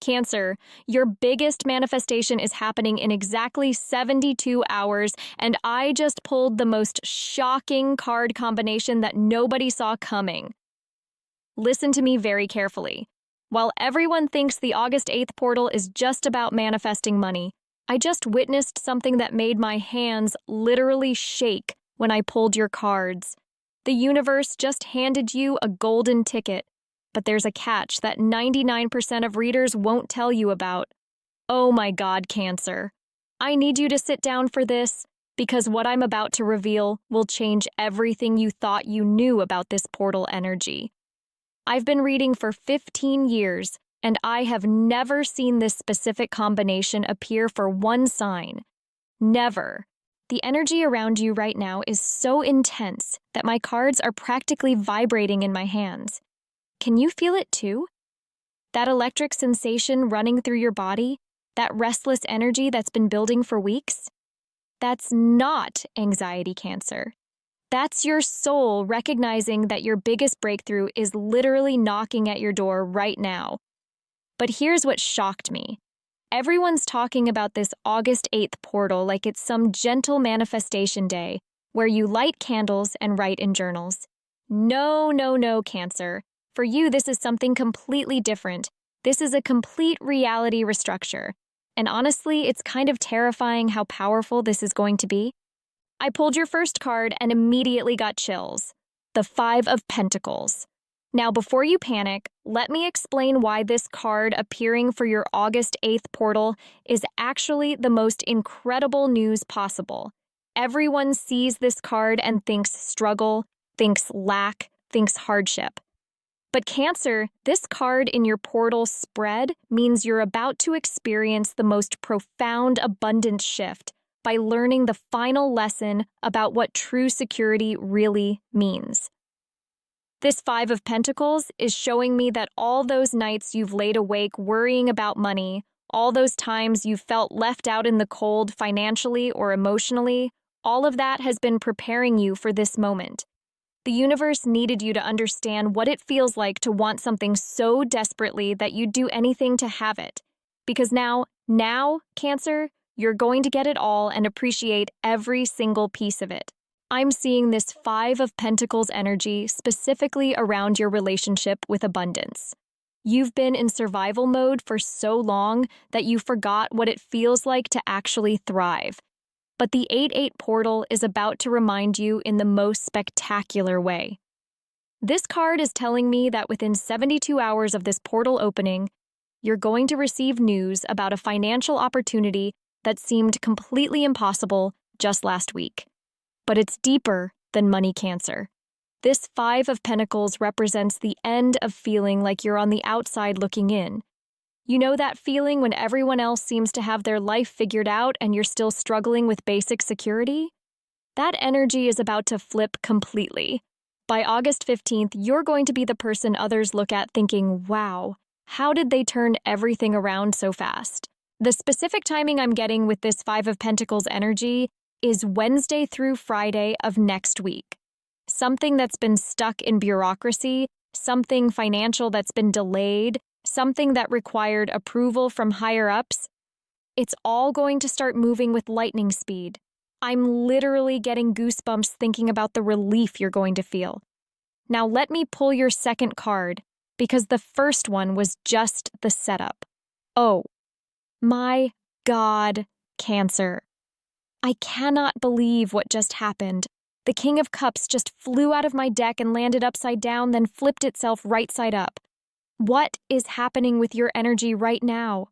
Cancer, your biggest manifestation is happening in exactly 72 hours, and I just pulled the most shocking card combination that nobody saw coming. Listen to me very carefully. While everyone thinks the August 8th portal is just about manifesting money, I just witnessed something that made my hands literally shake when I pulled your cards. The universe just handed you a golden ticket, but there's a catch that 99% of readers won't tell you about. Oh my God, Cancer. I need you to sit down for this, because what I'm about to reveal will change everything you thought you knew about this portal energy. I've been reading for 15 years, and I have never seen this specific combination appear for one sign. Never. The energy around you right now is so intense that my cards are practically vibrating in my hands. Can you feel it too? That electric sensation running through your body, that restless energy that's been building for weeks? That's not anxiety, Cancer. That's your soul recognizing that your biggest breakthrough is literally knocking at your door right now. But here's what shocked me. Everyone's talking about this August 8th portal like it's some gentle manifestation day where you light candles and write in journals. No, Cancer. For you, this is something completely different. This is a complete reality restructure. And honestly, it's kind of terrifying how powerful this is going to be. I pulled your first card and immediately got chills. The Five of Pentacles. Now, before you panic, let me explain why this card appearing for your August 8th portal is actually the most incredible news possible. Everyone sees this card and thinks struggle, thinks lack, thinks hardship. But Cancer, this card in your portal spread means you're about to experience the most profound abundance shift by learning the final lesson about what true security really means. This Five of Pentacles is showing me that all those nights you've laid awake worrying about money, all those times you felt left out in the cold financially or emotionally, all of that has been preparing you for this moment. The universe needed you to understand what it feels like to want something so desperately that you'd do anything to have it. Because now, Cancer, you're going to get it all and appreciate every single piece of it. I'm seeing this Five of Pentacles energy specifically around your relationship with abundance. You've been in survival mode for so long that you forgot what it feels like to actually thrive. But the 8-8 portal is about to remind you in the most spectacular way. This card is telling me that within 72 hours of this portal opening, you're going to receive news about a financial opportunity that seemed completely impossible just last week. But it's deeper than money, Cancer. This Five of Pentacles represents the end of feeling like you're on the outside looking in. You know that feeling when everyone else seems to have their life figured out and you're still struggling with basic security? That energy is about to flip completely. By August 15th, you're going to be the person others look at thinking, wow, how did they turn everything around so fast? The specific timing I'm getting with this Five of Pentacles energy is Wednesday through Friday of next week. Something that's been stuck in bureaucracy, something financial that's been delayed, something that required approval from higher-ups, it's all going to start moving with lightning speed. I'm literally getting goosebumps thinking about the relief you're going to feel. Now let me pull your second card, because the first one was just the setup. Oh, my God, Cancer. I cannot believe what just happened. The King of Cups just flew out of my deck and landed upside down, then flipped itself right side up. What is happening with your energy right now?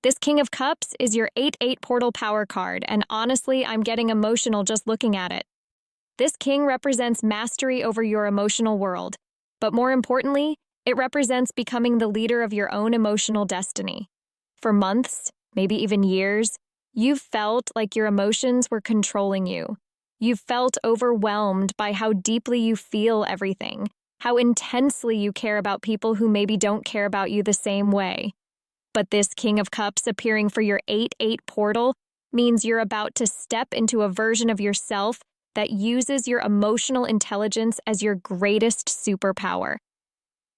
This King of Cups is your 8-8 portal power card, and honestly, I'm getting emotional just looking at it. This king represents mastery over your emotional world, but more importantly, it represents becoming the leader of your own emotional destiny. For months, maybe even years, you've felt like your emotions were controlling you. You've felt overwhelmed by how deeply you feel everything, how intensely you care about people who maybe don't care about you the same way. But this King of Cups appearing for your 8-8 portal means you're about to step into a version of yourself that uses your emotional intelligence as your greatest superpower.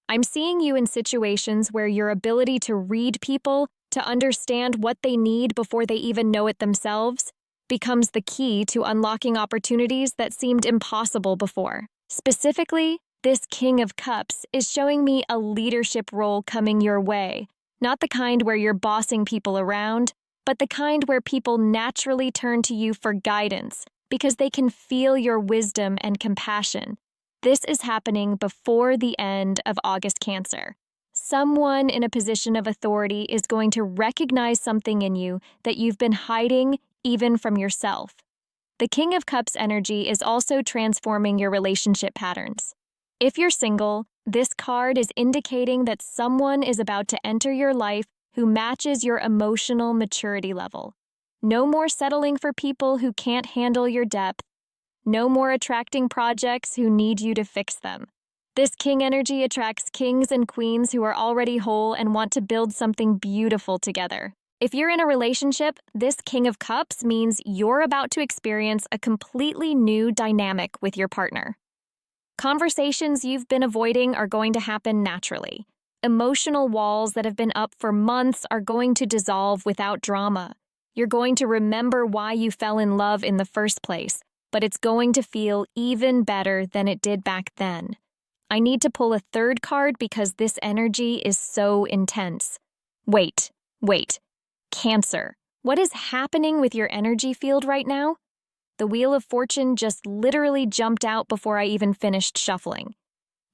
I'm seeing you in situations where your ability to read people, to understand what they need before they even know it themselves, becomes the key to unlocking opportunities that seemed impossible before. Specifically, this King of Cups is showing me a leadership role coming your way, not the kind where you're bossing people around, but the kind where people naturally turn to you for guidance because they can feel your wisdom and compassion. This is happening before the end of August, Cancer. Someone in a position of authority is going to recognize something in you that you've been hiding even from yourself. The King of Cups energy is also transforming your relationship patterns. If you're single, this card is indicating that someone is about to enter your life who matches your emotional maturity level. No more settling for people who can't handle your depth. No more attracting projects who need you to fix them. This King energy attracts kings and queens who are already whole and want to build something beautiful together. If you're in a relationship, this King of Cups means you're about to experience a completely new dynamic with your partner. Conversations you've been avoiding are going to happen naturally. Emotional walls that have been up for months are going to dissolve without drama. You're going to remember why you fell in love in the first place, but it's going to feel even better than it did back then. I need to pull a third card because this energy is so intense. Wait. Cancer. What is happening with your energy field right now? The Wheel of Fortune just literally jumped out before I even finished shuffling.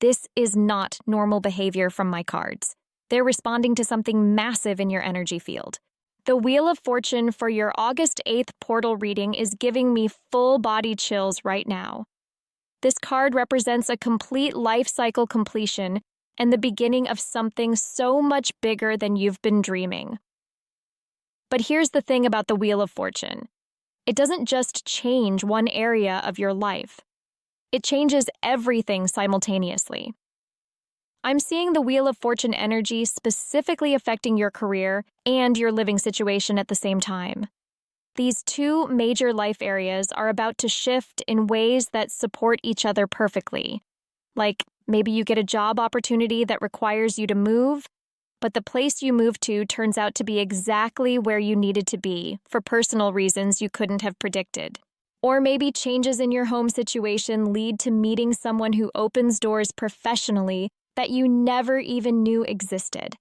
This is not normal behavior from my cards. They're responding to something massive in your energy field. The Wheel of Fortune for your August 8th portal reading is giving me full-body chills right now. This card represents a complete life cycle completion and the beginning of something so much bigger than you've been dreaming. But here's the thing about the Wheel of Fortune. It doesn't just change one area of your life. It changes everything simultaneously. I'm seeing the Wheel of Fortune energy specifically affecting your career and your living situation at the same time. These two major life areas are about to shift in ways that support each other perfectly. Like, maybe you get a job opportunity that requires you to move, but the place you move to turns out to be exactly where you needed to be for personal reasons you couldn't have predicted. Or maybe changes in your home situation lead to meeting someone who opens doors professionally that you never even knew existed.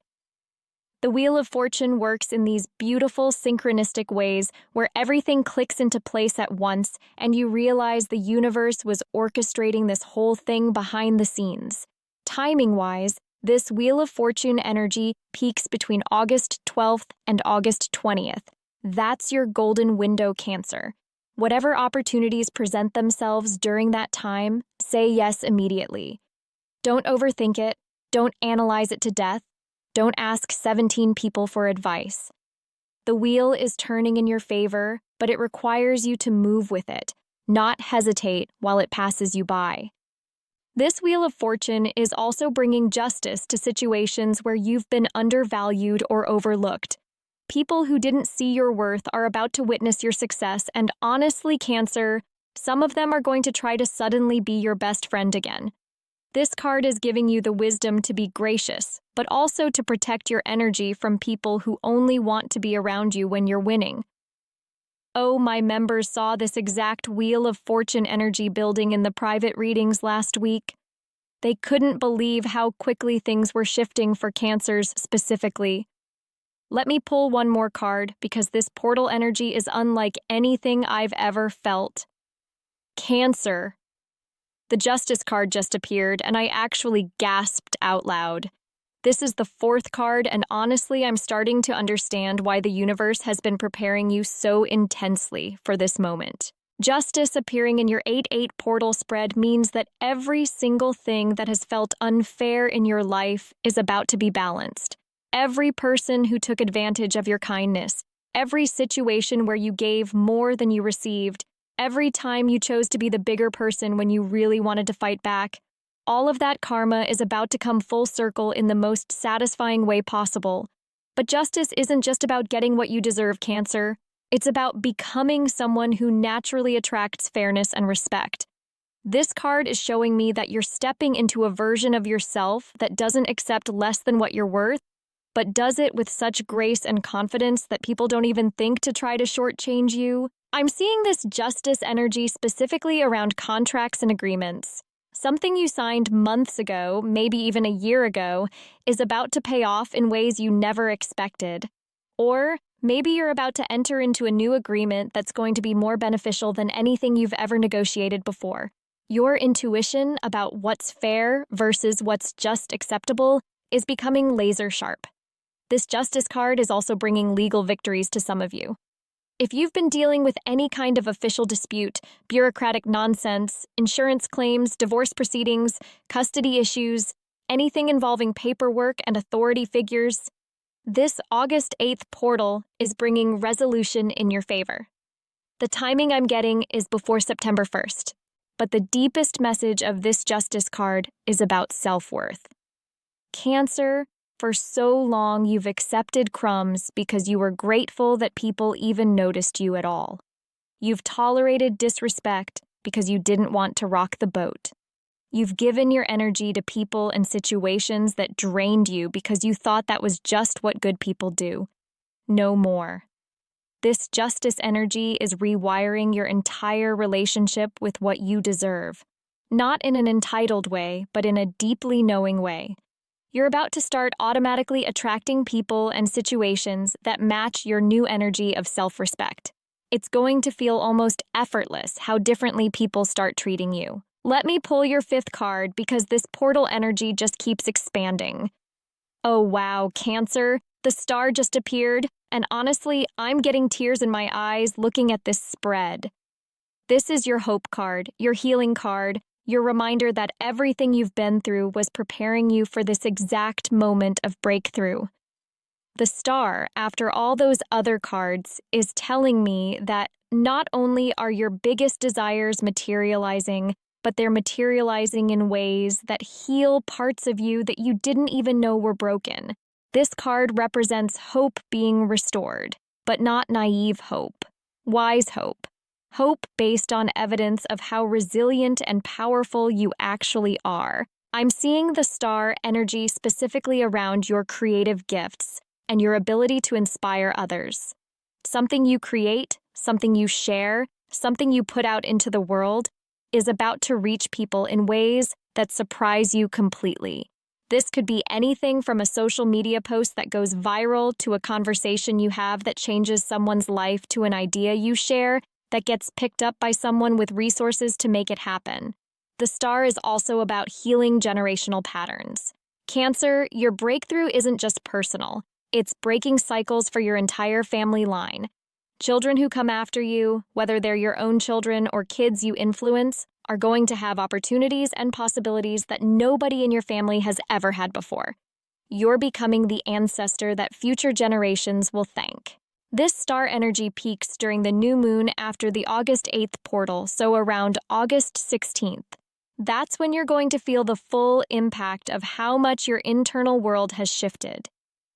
The Wheel of Fortune works in these beautiful synchronistic ways where everything clicks into place at once and you realize the universe was orchestrating this whole thing behind the scenes. Timing-wise, this Wheel of Fortune energy peaks between August 12th and August 20th. That's your golden window, Cancer. Whatever opportunities present themselves during that time, say yes immediately. Don't overthink it. Don't analyze it to death. Don't ask 17 people for advice. The wheel is turning in your favor, but it requires you to move with it, not hesitate while it passes you by. This Wheel of Fortune is also bringing justice to situations where you've been undervalued or overlooked. People who didn't see your worth are about to witness your success, and honestly, Cancer, some of them are going to try to suddenly be your best friend again. This card is giving you the wisdom to be gracious, but also to protect your energy from people who only want to be around you when you're winning. Oh, my members saw this exact Wheel of Fortune energy building in the private readings last week. They couldn't believe how quickly things were shifting for Cancers specifically. Let me pull one more card because this portal energy is unlike anything I've ever felt. Cancer. The Justice card just appeared, and I actually gasped out loud. This is the fourth card, and honestly, I'm starting to understand why the universe has been preparing you so intensely for this moment. Justice appearing in your 8-8 portal spread means that every single thing that has felt unfair in your life is about to be balanced. Every person who took advantage of your kindness, every situation where you gave more than you received, every time you chose to be the bigger person when you really wanted to fight back, all of that karma is about to come full circle in the most satisfying way possible. But justice isn't just about getting what you deserve, Cancer. It's about becoming someone who naturally attracts fairness and respect. This card is showing me that you're stepping into a version of yourself that doesn't accept less than what you're worth, but does it with such grace and confidence that people don't even think to try to shortchange you. I'm seeing this justice energy specifically around contracts and agreements. Something you signed months ago, maybe even a year ago, is about to pay off in ways you never expected. Or maybe you're about to enter into a new agreement that's going to be more beneficial than anything you've ever negotiated before. Your intuition about what's fair versus what's just acceptable is becoming laser sharp. This Justice card is also bringing legal victories to some of you. If you've been dealing with any kind of official dispute, bureaucratic nonsense, insurance claims, divorce proceedings, custody issues, anything involving paperwork and authority figures, this August 8th portal is bringing resolution in your favor. The timing I'm getting is before September 1st, but the deepest message of this Justice card is about self-worth. Cancer, for so long you've accepted crumbs because you were grateful that people even noticed you at all. You've tolerated disrespect because you didn't want to rock the boat. You've given your energy to people and situations that drained you because you thought that was just what good people do. No more. This Justice energy is rewiring your entire relationship with what you deserve. Not in an entitled way, but in a deeply knowing way. You're about to start automatically attracting people and situations that match your new energy of self-respect. It's going to feel almost effortless how differently people start treating you. Let me pull your 5th card because this portal energy just keeps expanding. Oh wow, Cancer, the star just appeared, and honestly, I'm getting tears in my eyes looking at this spread. This is your hope card, your healing card, your reminder that everything you've been through was preparing you for this exact moment of breakthrough. The star, after all those other cards, is telling me that not only are your biggest desires materializing, but they're materializing in ways that heal parts of you that you didn't even know were broken. This card represents hope being restored, but not naive hope, wise hope. Hope based on evidence of how resilient and powerful you actually are. I'm seeing the star energy specifically around your creative gifts and your ability to inspire others. Something you create, something you share, something you put out into the world is about to reach people in ways that surprise you completely. This could be anything from a social media post that goes viral to a conversation you have that changes someone's life to an idea you share that gets picked up by someone with resources to make it happen. The star is also about healing generational patterns. Cancer, your breakthrough isn't just personal. It's breaking cycles for your entire family line. Children who come after you, whether they're your own children or kids you influence, are going to have opportunities and possibilities that nobody in your family has ever had before. You're becoming the ancestor that future generations will thank. This star energy peaks during the new moon after the August 8th portal, so around August 16th. That's when you're going to feel the full impact of how much your internal world has shifted.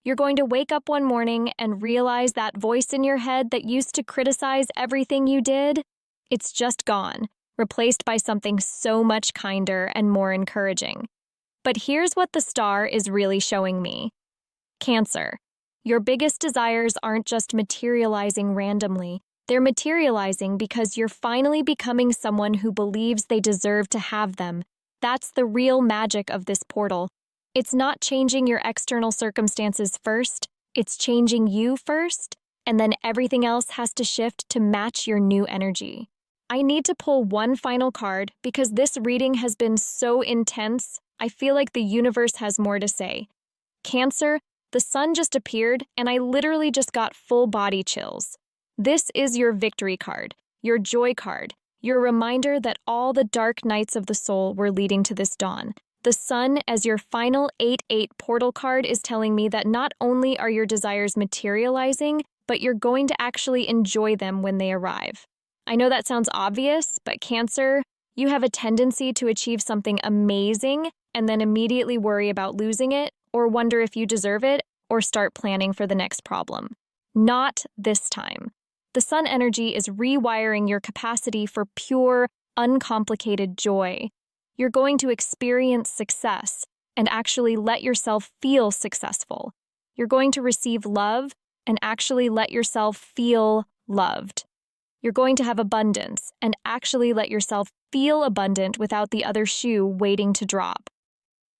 You're going to wake up one morning and realize that voice in your head that used to criticize everything you did, it's just gone, replaced by something so much kinder and more encouraging. But here's what the star is really showing me. Cancer. Your biggest desires aren't just materializing randomly. They're materializing because you're finally becoming someone who believes they deserve to have them. That's the real magic of this portal. It's not changing your external circumstances first, it's changing you first, and then everything else has to shift to match your new energy. I need to pull one final card because this reading has been so intense, I feel like the universe has more to say. Cancer, the sun just appeared, and I literally just got full body chills. This is your victory card, your joy card, your reminder that all the dark nights of the soul were leading to this dawn. The sun, as your final 8-8 portal card, is telling me that not only are your desires materializing, but you're going to actually enjoy them when they arrive. I know that sounds obvious, but Cancer, you have a tendency to achieve something amazing and then immediately worry about losing it, or wonder if you deserve it, or start planning for the next problem. Not this time. The sun energy is rewiring your capacity for pure, uncomplicated joy. You're going to experience success and actually let yourself feel successful. You're going to receive love and actually let yourself feel loved. You're going to have abundance and actually let yourself feel abundant without the other shoe waiting to drop.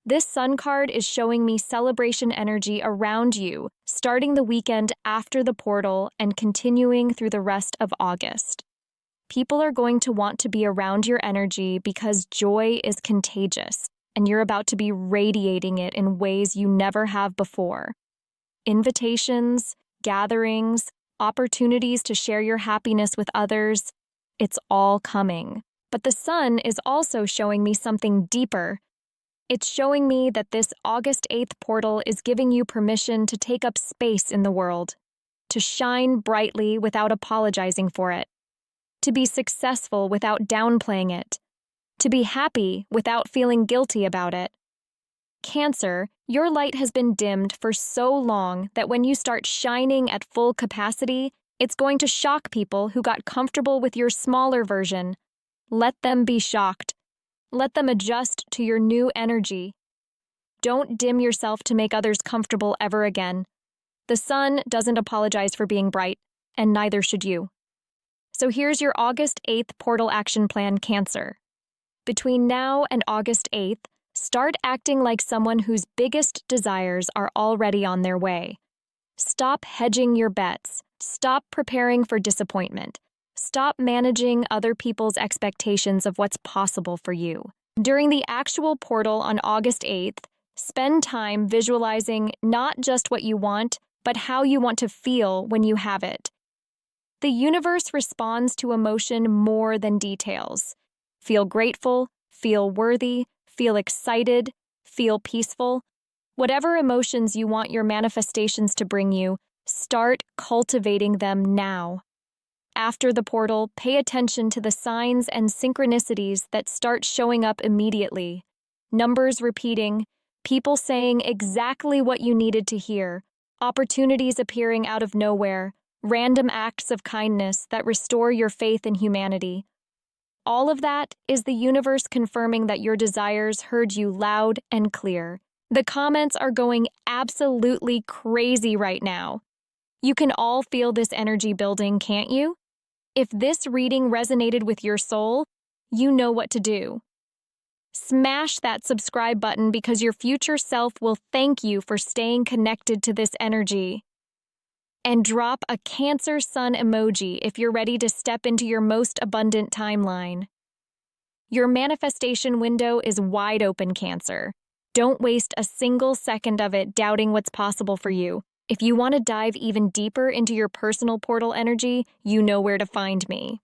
This sun card is showing me celebration energy around you, starting the weekend after the portal and continuing through the rest of August. People are going to want to be around your energy because joy is contagious, and you're about to be radiating it in ways you never have before. Invitations, gatherings, opportunities to share your happiness with others, it's all coming. But the sun is also showing me something deeper. It's showing me that this August 8th portal is giving you permission to take up space in the world, to shine brightly without apologizing for it, to be successful without downplaying it, to be happy without feeling guilty about it. Cancer, your light has been dimmed for so long that when you start shining at full capacity, it's going to shock people who got comfortable with your smaller version. Let them be shocked. Let them adjust to your new energy. Don't dim yourself to make others comfortable ever again. The sun doesn't apologize for being bright, and neither should you. So here's your August 8th portal action plan, Cancer. Between now and August 8th, start acting like someone whose biggest desires are already on their way. Stop hedging your bets. Stop preparing for disappointment. Stop managing other people's expectations of what's possible for you. During the actual portal on August 8th, spend time visualizing not just what you want, but how you want to feel when you have it. The universe responds to emotion more than details. Feel grateful, feel worthy, feel excited, feel peaceful. Whatever emotions you want your manifestations to bring you, start cultivating them now. After the portal, pay attention to the signs and synchronicities that start showing up immediately. Numbers repeating, people saying exactly what you needed to hear, opportunities appearing out of nowhere, random acts of kindness that restore your faith in humanity. All of that is the universe confirming that your desires heard you loud and clear. The comments are going absolutely crazy right now. You can all feel this energy building, can't you? If this reading resonated with your soul, you know what to do. Smash that subscribe button because your future self will thank you for staying connected to this energy. And drop a Cancer Sun emoji if you're ready to step into your most abundant timeline. Your manifestation window is wide open, Cancer. Don't waste a single second of it doubting what's possible for you. If you want to dive even deeper into your personal portal energy, you know where to find me.